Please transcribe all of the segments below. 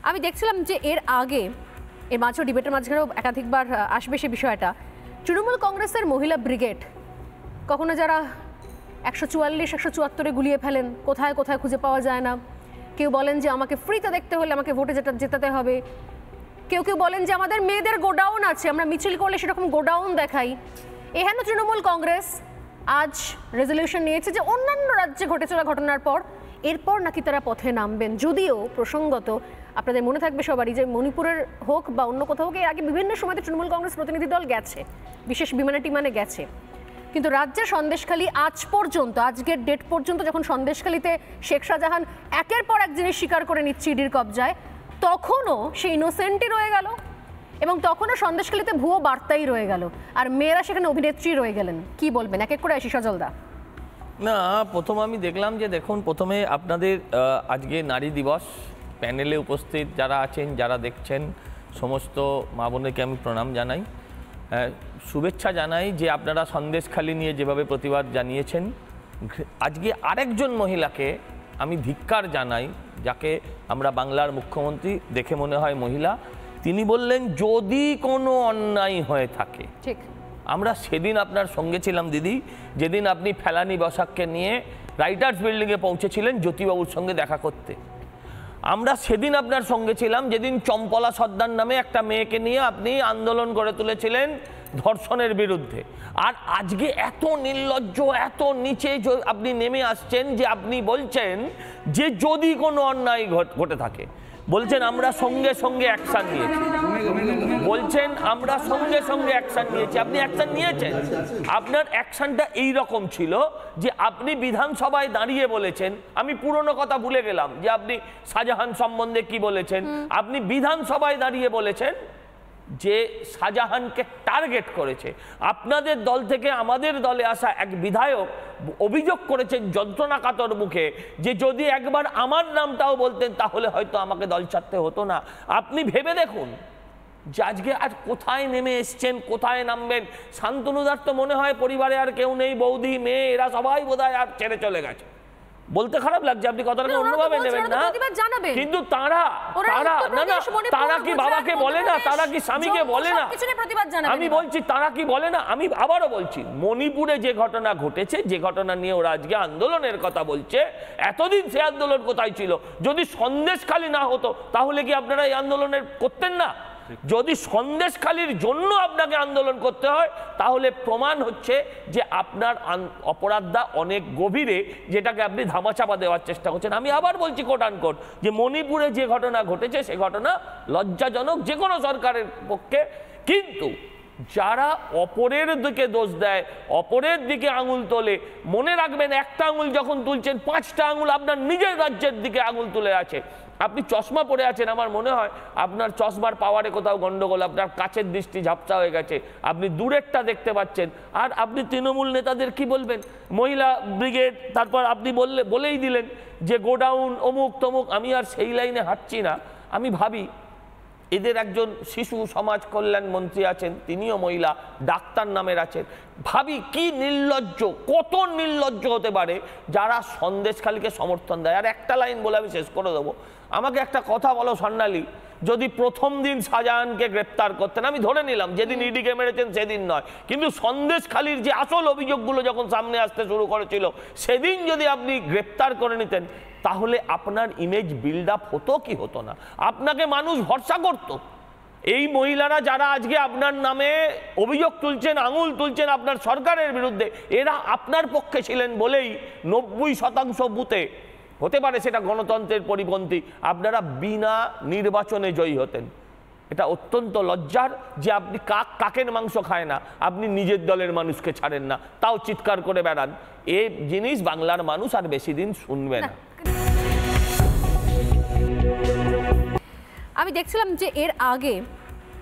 আমি দেখছিলাম যে এর আগে এর মাঝেও ডিবেটের মাঝখানেও একাধিকবার আসবে সে বিষয়টা। তৃণমূল কংগ্রেসের মহিলা ব্রিগেড কখনো যারা 144-174 গুলিয়ে ফেলেন, কোথায় কোথায় খুঁজে পাওয়া যায় না। কেউ বলেন যে আমাকে ফ্রিতে দেখতে হলে আমাকে ভোটে জেতাতে হবে। কেউ কেউ বলেন যে আমাদের মেয়েদের গোডাউন আছে, আমরা মিছিল করলে সেরকম গোডাউন দেখাই। এহেন তৃণমূল কংগ্রেস আজ রেজলিউশন নিয়েছে যে অন্যান্য রাজ্যে ঘটে চলা ঘটনার পর এরপর নাকি তারা পথে নামবেন। যদিও প্রসঙ্গত আপনাদের মনে থাকবে সবারই যে মণিপুরের হোক বা অন্য কোথাও হোক, এর আগে বিভিন্ন সময়তে তৃণমূল কংগ্রেস প্রতিনিধি দল গেছে, বিশেষ বিমানে টিমানে গেছে। কিন্তু রাজ্যের সন্দেশখালী আজ পর্যন্ত, আজকের ডেট পর্যন্ত, যখন সন্দেশখালীতে শেখ শাহজাহান একের পর এক জিনিস স্বীকার করে নিচ্ছে ইডির কবজায়, তখনও সে ইনোসেন্টই রয়ে গেল এবং তখনও সন্দেশখালীতে ভুয়ো বার্তাই রয়ে গেল, আর মেয়েরা সেখানে অভিনেত্রী রয়ে গেলেন। কি বলবেন এক এক করে? আসি সজলদা। না, প্রথম আমি দেখলাম যে দেখুন, প্রথমে আপনাদের আজকে নারী দিবস, প্যানেলে উপস্থিত যারা আছেন, যারা দেখছেন, সমস্ত মা বোনদেরকে আমি প্রণাম জানাই, শুভেচ্ছা জানাই যে আপনারা সন্দেশখালী নিয়ে যেভাবে প্রতিবাদ জানিয়েছেন। আজকে আরেকজন মহিলাকে আমি ধিক্কার জানাই, যাকে আমরা বাংলার মুখ্যমন্ত্রী দেখে মনে হয় মহিলা। তিনি বললেন যদি কোনো অন্যায় হয়ে থাকে। ঠিক, আমরা সেদিন আপনার সঙ্গে ছিলাম দিদি, যেদিন আপনি ফেলানি বসাককে নিয়ে রাইটার্স বিল্ডিংয়ে পৌঁছেছিলেন জ্যোতিবাবুর সঙ্গে দেখা করতে। আমরা সেদিন আপনার সঙ্গে ছিলাম যেদিন চম্পলা সর্দার নামে একটা মেয়েকে নিয়ে আপনি আন্দোলন গড়ে তুলেছিলেন ধর্ষণের বিরুদ্ধে। আর আজকে এত নির্লজ্জ, এত নিচে আপনি নেমে আসছেন যে আপনি বলছেন যে যদি কোনো অন্যায় ঘটে থাকে, বলছেন আমরা সঙ্গে সঙ্গে অ্যাকশন নিয়েছি, বলছেন আমরা সঙ্গে সঙ্গে অ্যাকশন নিয়েছি। আপনি অ্যাকশন নিয়েছেন, আপনার অ্যাকশনটা এই রকম ছিল যে আপনি বিধানসভায় দাঁড়িয়ে বলেছেন, আমি পুরনো কথা ভুলে গেলাম যে আপনি শাহজাহান সম্বন্ধে কি বলেছেন। আপনি বিধানসভায় দাঁড়িয়ে বলেছেন যে শাহজাহানকে টার্গেট করেছে। আপনাদের দল থেকে আমাদের দলে আসা এক বিধায়ক অভিযোগ করেছেন যন্ত্রণা কাতর মুখে যে যদি একবার আমার নামটাও বলতেন তাহলে হয়তো আমাকে দল ছাড়তে হতো না। আপনি ভেবে দেখুন যে আজকে আর কোথায় নেমে এসছেন, কোথায় নামবেন। শান্তনুদার তো মনে হয় পরিবারে আর কেউ নেই, বৌদি, মেয়ে, এরা সবাই বোধহয় আর ছেড়ে চলে গেছে। বলতে খারাপ লাগছে, আপনি কথাটাকে অন্যভাবে নেবেন না, কিন্তু তারা কি বাবাকে বলে না, তারা কি স্বামীকে বলে না? আমি বলছি তারা কি বলে না। আমি আবারও বলছি, মণিপুরে যে ঘটনা ঘটেছে, যে ঘটনা নিয়ে ওরা আজকে আন্দোলনের কথা বলছে, এতদিন সে আন্দোলন কোথায় ছিল? যদি সন্দেশখালী না হতো তাহলে কি আপনারা এই আন্দোলনের করতেন না? যদি সন্দেশখালীর জন্য আপনাকে আন্দোলন করতে হয় তাহলে প্রমাণ হচ্ছে যে আপনার অপরাধটা অনেক গভীরে, যেটাকে আপনি ধামাচাপা দেওয়ার চেষ্টা করছেন। আমি আবার বলছি কোট আনকোট যে মণিপুরে যে ঘটনা ঘটেছে সে ঘটনা লজ্জাজনক যে কোনো সরকারের পক্ষে। কিন্তু যারা অপরের দিকে দোষ দেয়, অপরের দিকে আঙুল তোলে, মনে রাখবেন একটা আঙুল যখন তুলছেন 5টা আঙুল আপনার নিজের রাজ্যের দিকে আঙুল তুলে আছে। আপনি চশমা পরে আছেন, আমার মনে হয় আপনার চশমার পাওয়ারে কোথাও গন্ডগোল, আপনার কাছের দৃষ্টি ঝাপসা হয়ে গেছে, আপনি দূরেরটা দেখতে পাচ্ছেন। আর আপনি তৃণমূল নেতাদের কি বলবেন? মহিলা ব্রিগেড, তারপর আপনি বলেই দিলেন যে গোডাউন অমুক তমুক। আমি আর সেই লাইনে হাঁটছি না। আমি ভাবি এদের একজন শিশু সমাজ কল্যাণ মন্ত্রী আছেন, তিনিও মহিলা, ডাক্তার নামের আছেন। ভাবি কি নির্লজ্জ, কত নির্লজ্জ হতে পারে যারা সন্দেশখালীকে সমর্থন দেয়। আর একটা লাইন বলে আমি শেষ করে দেবো। আমাকে একটা কথা বলো স্বর্ণালী, যদি প্রথম দিন শাহজাহানকে গ্রেপ্তার করতেন, আমি ধরে নিলাম যেদিন ইডিকে মেরেছেন সেদিন নয়, কিন্তু সন্দেশখালীর যে আসল অভিযোগগুলো যখন সামনে আসতে শুরু করেছিল সেদিন যদি আপনি গ্রেপ্তার করে নিতেন তাহলে আপনার ইমেজ বিল্ড আপ হতো কি হতো না? আপনাকে মানুষ ভরসা করত। এই মহিলারা যারা আজকে আপনার নামে অভিযোগ তুলছেন, আঙুল তুলছেন আপনার সরকারের বিরুদ্ধে, এরা আপনার পক্ষে ছিলেন বলেই 90% বুথে, হতে পারে সেটা গণতন্ত্রের পরিপন্থী, আপনারা বিনা নির্বাচনে জয়ী হতেন। এটা অত্যন্ত লজ্জার যে আপনি কাকের মাংস খায় না, আপনি নিজের দলের মানুষকে ছাড়েন না, তাও চিৎকার করে বেড়ান। এই জিনিস বাংলার মানুষ আর বেশি দিন শুনবে না। আমি দেখছিলাম যে এর আগে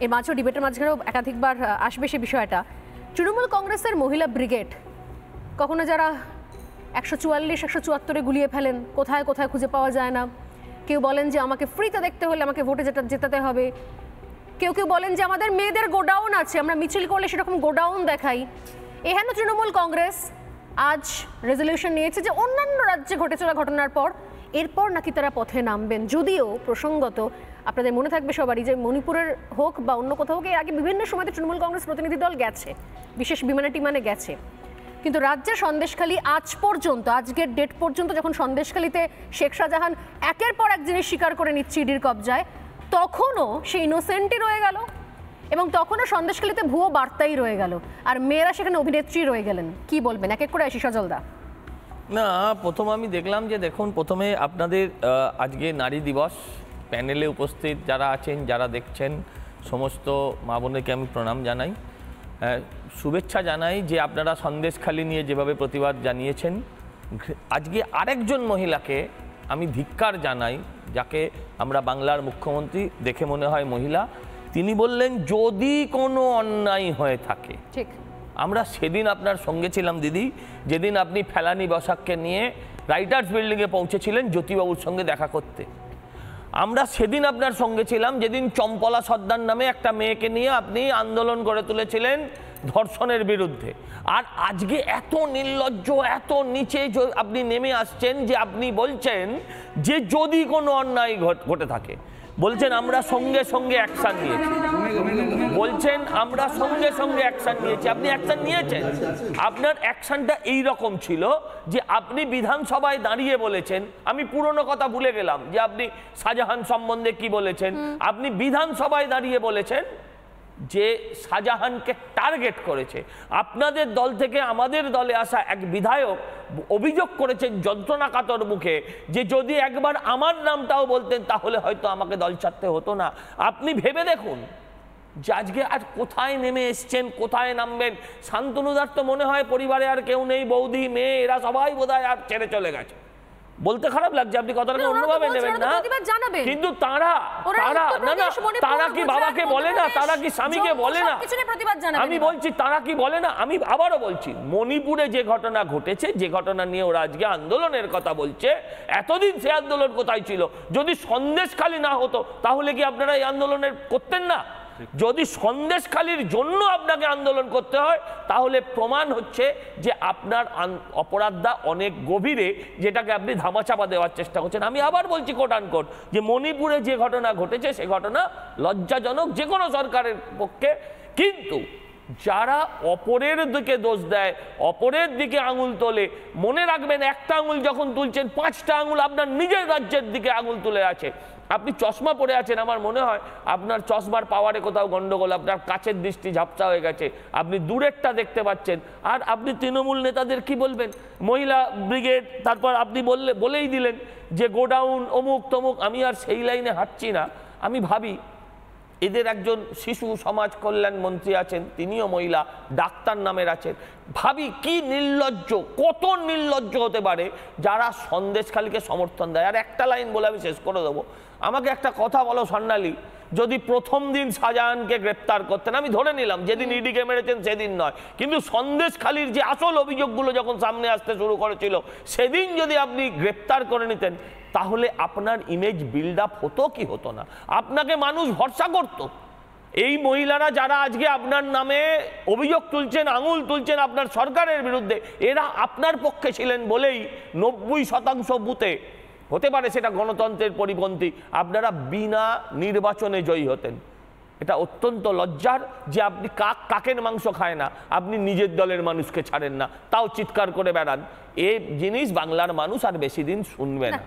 এর মাঝেও ডিবেটের মাঝখানেও একাধিকবার আসবে সে বিষয়টা। তৃণমূল কংগ্রেসের মহিলা ব্রিগেড কখনো যারা 144-174 গুলিয়ে ফেলেন, কোথায় কোথায় খুঁজে পাওয়া যায় না। কেউ বলেন যে আমাকে ফ্রিতে দেখতে হলে আমাকে ভোটে জেতাতে হবে। কেউ কেউ বলেন যে আমাদের মেয়েদের গোডাউন আছে, আমরা মিছিল করলে সেরকম গোডাউন দেখাই। এহেন তৃণমূল কংগ্রেস আজ রেজলিউশন নিয়েছে যে অন্যান্য রাজ্যে ঘটে চলা ঘটনার পর এরপর নাকি তারা পথে নামবেন। যদিও প্রসঙ্গত আপনাদের মনে থাকবে সবারই যে মণিপুরের হোক বা অন্য কোথাও হোক, এর আগে বিভিন্ন সময়তে তৃণমূল কংগ্রেস প্রতিনিধি দল গেছে, বিশেষ বিমানে টিমানে গেছে, কিন্তু রাজ্যের সন্দেশখালী আজ পর্যন্ত, আজকের ডেট পর্যন্ত যখন সন্দেশখালীতে শেখ শাহজাহান একের পর এক জিনিস স্বীকার করে নিচ্ছে ইডির কবজায়, তখনও সে ইনোসেন্টই রয়ে গেল এবং তখনও সন্দেশখালীতে ভুয়ো বার্তাই রয়ে গেল, আর মেয়েরা সেখানে অভিনেত্রী রয়ে গেলেন। কি বলবেন এক এক করে আসি সজলদা? না, প্রথম আমি দেখলাম যে দেখুন, প্রথমে আপনাদের আজকে নারী দিবস, প্যানেলে উপস্থিত যারা আছেন, যারা দেখছেন, সমস্ত মা বোনকে আমি প্রণাম জানাই, শুভেচ্ছা জানাই যে আপনারা সন্দেশখালী নিয়ে যেভাবে প্রতিবাদ জানিয়েছেন। আজকে আরেকজন মহিলাকে আমি ধিক্কার জানাই, যাকে আমরা বাংলার মুখ্যমন্ত্রী দেখে মনে হয় মহিলা, তিনি বললেন যদি কোনো অন্যায় হয়ে থাকে। ঠিক, আমরা সেদিন আপনার সঙ্গে ছিলাম দিদি, যেদিন আপনি ফেলানি বসাককে নিয়ে রাইটার্স বিল্ডিংয়ে পৌঁছেছিলেন জ্যোতিবাবুর সঙ্গে দেখা করতে। আমরা সেদিন আপনার সঙ্গে ছিলাম যেদিন চম্পলা সর্দার নামে একটা মেয়েকে নিয়ে আপনি আন্দোলন গড়ে তুলেছিলেন ধর্ষণের বিরুদ্ধে। আর আজকে এত নির্লজ্জ, এত নিচে আপনি নেমে আসছেন যে আপনি বলছেন যে যদি কোনো অন্যায় ঘটে থাকে, বলছেন আমরা সঙ্গে সঙ্গে অ্যাকশন নিয়েছি, বলছেন আমরা সঙ্গে সঙ্গে অ্যাকশন নিয়েছি। আপনি অ্যাকশন নিয়েছেন, আপনার অ্যাকশনটা এইরকম ছিল যে আপনি বিধানসভায় দাঁড়িয়ে বলেছেন, আমি পুরনো কথা ভুলে গেলাম যে আপনি শাহজাহান সম্বন্ধে কি বলেছেন, আপনি বিধানসভায় দাঁড়িয়ে বলেছেন যে শাহজাহানকে টার্গেট করেছে। আপনাদের দল থেকে আমাদের দলে আসা এক বিধায়ক অভিযোগ করেছেন যন্ত্রণাকাতর মুখে যে যদি একবার আমার নামটাও বলতেন তাহলে হয়তো আমাকে দল ছাড়তে হতো না। আপনি ভেবে দেখুন যে আজকে আর কোথায় নেমে এসছেন, কোথায় নামবেন। শান্তনুদার তো মনে হয় পরিবারে আর কেউ নেই, বৌদি, মেয়ে, এরা সবাই বোধহয় আর ছেড়ে চলে গেছে। বলতে খারাপ লাগছে, আপনি কথাটাকে অন্যভাবে নেবেন না, কিন্তু তারা তারা কি বাবাকে বলে না, তারা কি স্বামীকে বলে না? আমি বলছি তারা কি বলে না? আমি আবারও বলছি, মণিপুরে যে ঘটনা ঘটেছে, যে ঘটনা নিয়ে ওরা আজকে আন্দোলনের কথা বলছে, এতদিন সে আন্দোলন কোথায় ছিল? যদি সন্দেশখালী না হতো তাহলে কি আপনারা এই আন্দোলনের করতেন না? যদি সন্দেশখালীর জন্য আপনাকে আন্দোলন করতে হয় তাহলে প্রমাণ হচ্ছে যে আপনার অপরাধটা অনেক গভীরে, যেটাকে আপনি ধামাচাপা দেওয়ার চেষ্টা করছেন। আমি আবার বলছি কোট আনকোট যে মণিপুরে যে ঘটনা ঘটেছে সে ঘটনা লজ্জাজনক যে কোনো সরকারের পক্ষে, কিন্তু যারা অপরের দিকে দোষ দেয়, অপরের দিকে আঙুল তোলে, মনে রাখবেন একটা আঙুল যখন তুলছেন 5টা আঙুল আপনার নিজের রাজ্যের দিকে আঙুল তুলে আছে। আপনি চশমা পরে আছেন, আমার মনে হয় আপনার চশমার পাওয়ারে কোথাও গন্ডগোল, আপনার কাছের দৃষ্টি ঝাপসা হয়ে গেছে, আপনি দূরেরটা দেখতে পাচ্ছেন। আর আপনি তৃণমূল নেতাদের কি বলবেন? মহিলা ব্রিগেড, তারপর আপনি বলেই দিলেন যে গোডাউন অমুক তমুক। আমি আর সেই লাইনে হাঁটছি না। আমি ভাবি এদের একজন শিশু সমাজ কল্যাণ মন্ত্রী আছেন, তিনিও মহিলা, ডাক্তার নামের আছেন। ভাবি কি নির্লজ্জ, কত নির্লজ্জ হতে পারে যারা সন্দেশখালীকে সমর্থন দেয়। আর একটা লাইন বলে আমি শেষ করে দেবো, আমাকে একটা কথা বলো স্বর্ণালী, যদি প্রথম দিন শাহজাহানকে গ্রেপ্তার করতেন, আমি ধরে নিলাম যেদিন ইডিকে মেরেছেন সেদিন নয়, কিন্তু সন্দেশখালীর যে আসল অভিযোগগুলো যখন সামনে আসতে শুরু করেছিল সেদিন যদি আপনি গ্রেপ্তার করে নিতেন তাহলে আপনার ইমেজ বিল্ড আপ হতো কি হতো না? আপনাকে মানুষ ভরসা করত। এই মহিলারা যারা আজকে আপনার নামে অভিযোগ তুলছেন, আঙুল তুলছেন আপনার সরকারের বিরুদ্ধে, এরা আপনার পক্ষে ছিলেন বলেই 90% বুথে, হতে পারে সেটা গণতন্ত্রের পরিপন্থী, আপনারা বিনা নির্বাচনে জয়ী হতেন। এটা অত্যন্ত লজ্জার যে আপনি কাকের মাংস খায় না, আপনি নিজের দলের মানুষকে ছাড়েন না, তাও চিৎকার করে বেড়ান। এই জিনিস বাংলার মানুষ আর বেশি দিন শুনবে না।